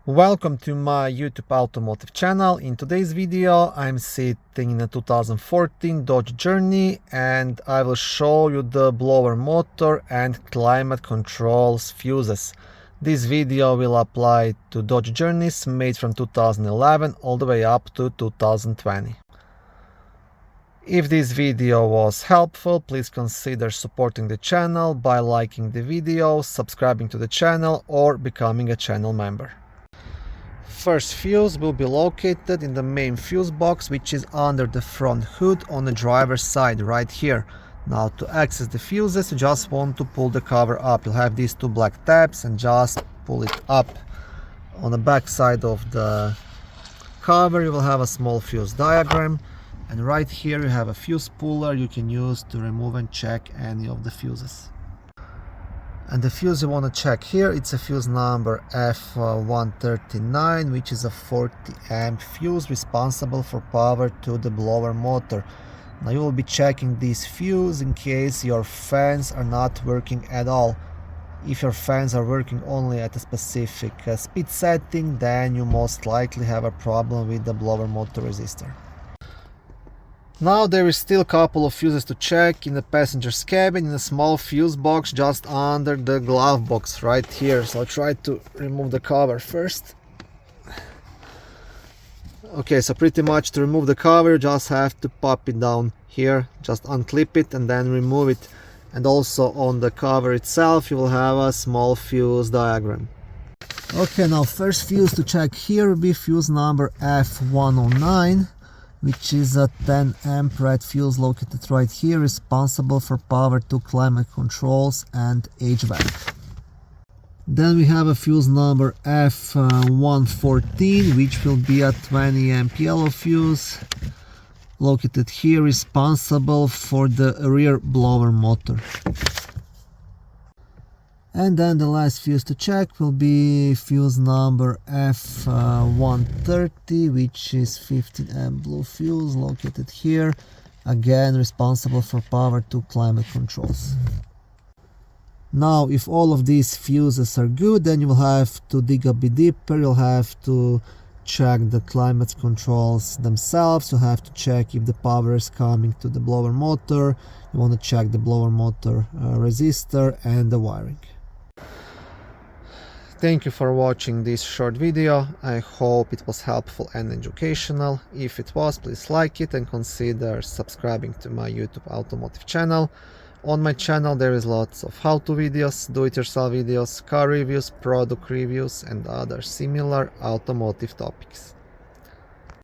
Welcome to my YouTube automotive channel. In today's video I'm sitting in a 2014 Dodge Journey and I will show you the blower motor and climate controls fuses. This video will apply to Dodge Journeys made from 2011 all the way up to 2020. If this video was helpful, please consider supporting the channel by liking the video, subscribing to the channel or becoming a channel member. First fuse will be located in the main fuse box, which is under the front hood on the driver's side right here. Now to access the fuses, you just want to pull the cover up. You'll have these two black tabs and just pull it up. On the back side of the cover you will have a small fuse diagram, and right here you have a fuse puller you can use to remove and check any of the fuses. And the fuse you want to check here, it's a fuse number F139, which is a 40 amp fuse responsible for power to the blower motor. Now you will be checking this fuse in case your fans are not working at all. If your fans are working only at a specific speed setting, then you most likely have a problem with the blower motor resistor. Now there is still a couple of fuses to check in the passenger's cabin in a small fuse box just under the glove box right here. So I'll try to remove the cover first. Okay, so pretty much to remove the cover you just have to pop it down here, just unclip it and then remove it. And also on the cover itself you will have a small fuse diagram. Okay, now first fuse to check here will be fuse number F109, which is a 10 amp red fuse located right here, responsible for power to climate controls and HVAC. Then we have a fuse number F114, which will be a 20 amp yellow fuse located here, responsible for the rear blower motor. And then the last fuse to check will be fuse number F130, which is 15 amp blue fuse located here, again responsible for power to climate controls. Now if all of these fuses are good, then you will have to dig a bit deeper. You'll have to check the climate controls themselves. You'll have to check if the power is coming to the blower motor. You want to check the blower motor resistor and the wiring. Thank you for watching this short video. I hope it was helpful and educational. If it was, please like it and consider subscribing to my YouTube automotive channel. On my channel there is lots of how-to videos, do-it-yourself videos, car reviews, product reviews and other similar automotive topics.